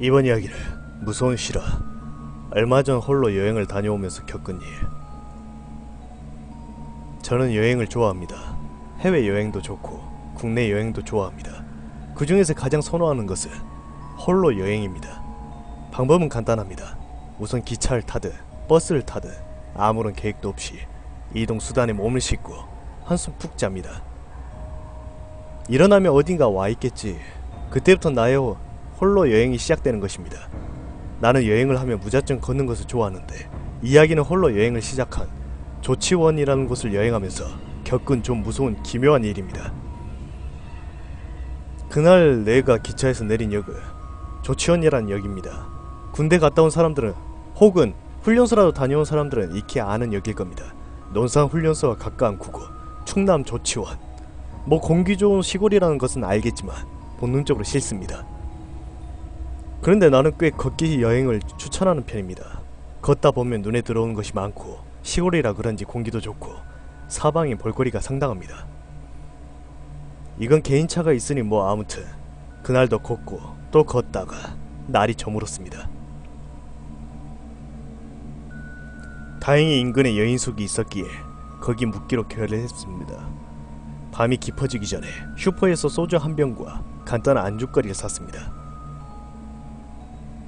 이번 이야기는 무서운 실화, 얼마 전 홀로 여행을 다녀오면서 겪은 일. 저는 여행을 좋아합니다. 해외여행도 좋고 국내 여행도 좋아합니다. 그 중에서 가장 선호하는 것은 홀로 여행입니다. 방법은 간단합니다. 우선 기차를 타든 버스를 타든 아무런 계획도 없이 이동수단에 몸을 싣고 한숨 푹 잡니다. 일어나면 어딘가 와있겠지. 그때부터 나의 홀로 여행이 시작되는 것입니다. 나는 여행을 하며 무작정 걷는 것을 좋아하는데, 이야기는 홀로 여행을 시작한 조치원이라는 곳을 여행하면서 겪은 좀 무서운 기묘한 일입니다. 그날 내가 기차에서 내린 역은 조치원이라는 역입니다. 군대 갔다 온 사람들은 혹은 훈련소라도 다녀온 사람들은 익히 아는 역일 겁니다. 논산훈련소와 가까운 구구 충남 조치원. 뭐 공기 좋은 시골이라는 것은 알겠지만 본능적으로 싫습니다. 그런데 나는 꽤 걷기 여행을 추천하는 편입니다. 걷다 보면 눈에 들어오는 것이 많고 시골이라 그런지 공기도 좋고 사방에 볼거리가 상당합니다. 이건 개인차가 있으니 뭐 아무튼 그날도 걷고 또 걷다가 날이 저물었습니다. 다행히 인근에 여인숙이 있었기에 거기 묵기로 결심했습니다. 밤이 깊어지기 전에 슈퍼에서 소주 한 병과 간단한 안주거리를 샀습니다.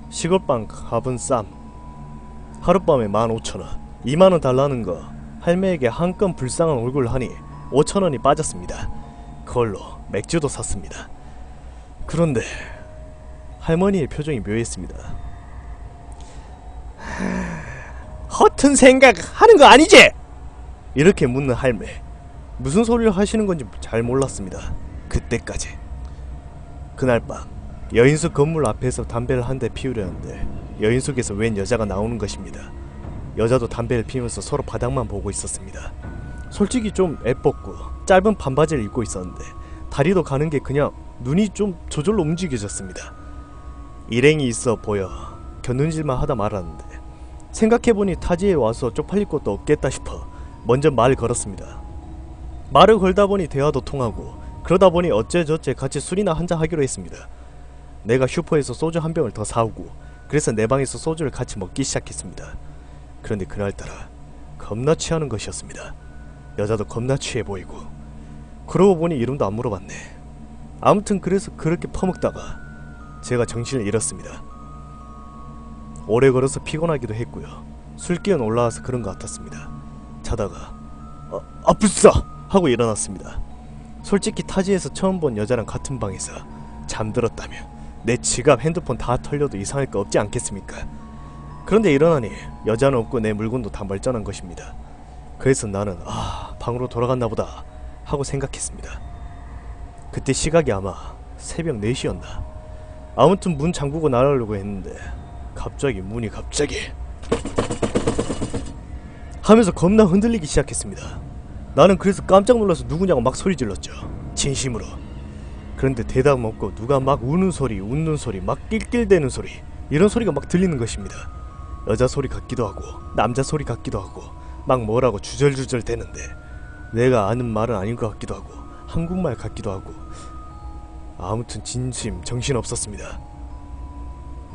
시골빵 값은 쌈, 하룻밤에 15,000원, 2만원 달라는 거 할매에게 한 건 불쌍한 얼굴을 하니 5,000원이 빠졌습니다. 그걸로 맥주도 샀습니다. 그런데 할머니의 표정이 묘했습니다. 허튼 생각 하는 거 아니지? 이렇게 묻는 할매. 무슨 소리를 하시는 건지 잘 몰랐습니다. 그때까지. 그날 밤 여인숙 건물 앞에서 담배를 한 대 피우려는데 여인숙에서 웬 여자가 나오는 것입니다. 여자도 담배를 피우면서 서로 바닥만 보고 있었습니다. 솔직히 좀 애뻤고 짧은 반바지를 입고 있었는데 다리도 가는 게 그냥 눈이 좀 저절로 움직여졌습니다. 일행이 있어 보여 견눈질만 하다 말았는데 생각해보니 타지에 와서 쪽팔릴 것도 없겠다 싶어 먼저 말을 걸었습니다. 말을 걸다 보니 대화도 통하고 그러다 보니 어째저째 같이 술이나 한잔 하기로 했습니다. 내가 슈퍼에서 소주 한 병을 더 사오고 그래서 내 방에서 소주를 같이 먹기 시작했습니다. 그런데 그날따라 겁나 취하는 것이었습니다. 여자도 겁나 취해 보이고. 그러고 보니 이름도 안 물어봤네. 아무튼 그래서 그렇게 퍼먹다가 제가 정신을 잃었습니다. 오래 걸어서 피곤하기도 했고요. 술기운 올라와서 그런 것 같았습니다. 자다가 불싸! 하고 일어났습니다. 솔직히 타지에서 처음 본 여자랑 같은 방에서 잠들었다며 내 지갑, 핸드폰 다 털려도 이상할 거 없지 않겠습니까? 그런데 일어나니 여자는 없고 내 물건도 다 멀쩡한 것입니다. 그래서 나는 방으로 돌아갔나 보다 하고 생각했습니다. 그때 시각이 아마 새벽 4시였나? 아무튼 문 잠그고 나가려고 했는데 갑자기 문이 하면서 겁나 흔들리기 시작했습니다. 나는 그래서 깜짝 놀라서 누구냐고 막 소리 질렀죠. 진심으로. 그런데 대답 없고 누가 막 우는 소리, 웃는 소리, 막 낄낄대는 소리, 이런 소리가 막 들리는 것입니다. 여자 소리 같기도 하고 남자 소리 같기도 하고 막 뭐라고 주절주절 대는데 내가 아는 말은 아닌 것 같기도 하고 한국말 같기도 하고 아무튼 진심 정신없었습니다.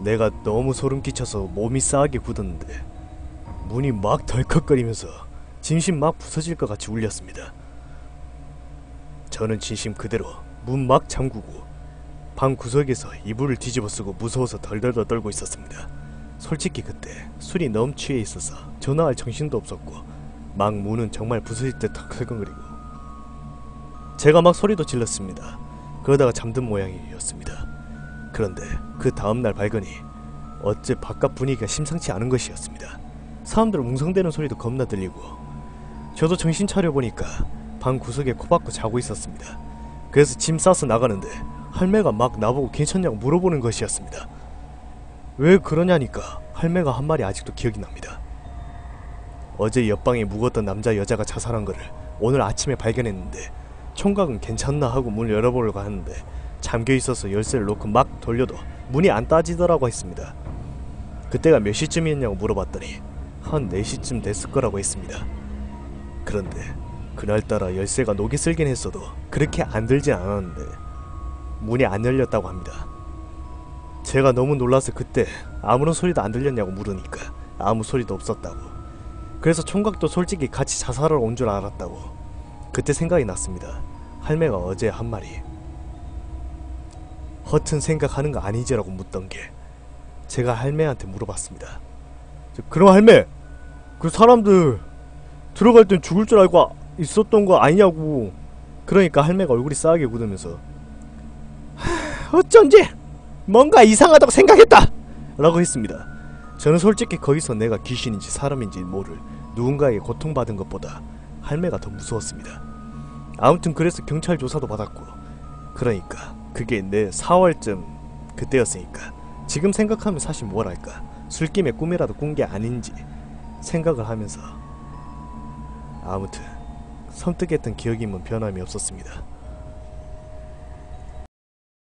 내가 너무 소름 끼쳐서 몸이 싸하게 굳었는데 문이 막 덜컥거리면서 진심 막 부서질 것 같이 울렸습니다. 저는 진심 그대로 문 막 잠그고 방 구석에서 이불을 뒤집어 쓰고 무서워서 덜덜덜 떨고 있었습니다. 솔직히 그때 술이 너무 취해 있어서 전화할 정신도 없었고 막 문은 정말 부서질 듯 덜컹거리고 제가 막 소리도 질렀습니다. 그러다가 잠든 모양이었습니다. 그런데 그 다음날 발견이 어째 바깥 분위기가 심상치 않은 것이었습니다. 사람들 웅성대는 소리도 겁나 들리고 저도 정신 차려보니까 방 구석에 코박고 자고 있었습니다. 그래서 짐 싸서 나가는데 할매가 막 나보고 괜찮냐고 물어보는 것이었습니다. 왜 그러냐니까 할매가 한 말이 아직도 기억이 납니다. 어제 옆방에 묵었던 남자 여자가 자살한 거를 오늘 아침에 발견했는데 총각은 괜찮나 하고 문을 열어보려고 하는데 잠겨있어서 열쇠를 놓고 막 돌려도 문이 안 따지더라고 했습니다. 그때가 몇 시쯤이었냐고 물어봤더니 한 4시쯤 됐을 거라고 했습니다. 그런데 그날따라 열쇠가 녹이 슬긴 했어도 그렇게 안 들진 않았는데 문이 안 열렸다고 합니다. 제가 너무 놀라서 그때 아무런 소리도 안 들렸냐고 물으니까 아무 소리도 없었다고. 그래서 총각도 솔직히 같이 자살하러 온 줄 알았다고. 그때 생각이 났습니다. 할매가 어제 한 말이 허튼 생각하는 거 아니지라고 묻던 게. 제가 할매한테 물어봤습니다. 그럼 할매, 그 사람들 들어갈 땐 죽을 줄 알고 있었던 거 아니냐고. 그러니까 할매가 얼굴이 싸하게 굳으면서 어쩐지 뭔가 이상하다고 생각했다! 라고 했습니다. 저는 솔직히 거기서 내가 귀신인지 사람인지 모를 누군가에게 고통받은 것보다 할매가 더 무서웠습니다. 아무튼 그래서 경찰 조사도 받았고, 그러니까 그게 내 4월쯤 그때였으니까 지금 생각하면 사실 뭐랄까, 술김에 꿈이라도 꾼 게 아닌지 생각을 하면서 아무튼 섬뜩했던 기억임은 변함이 없었습니다.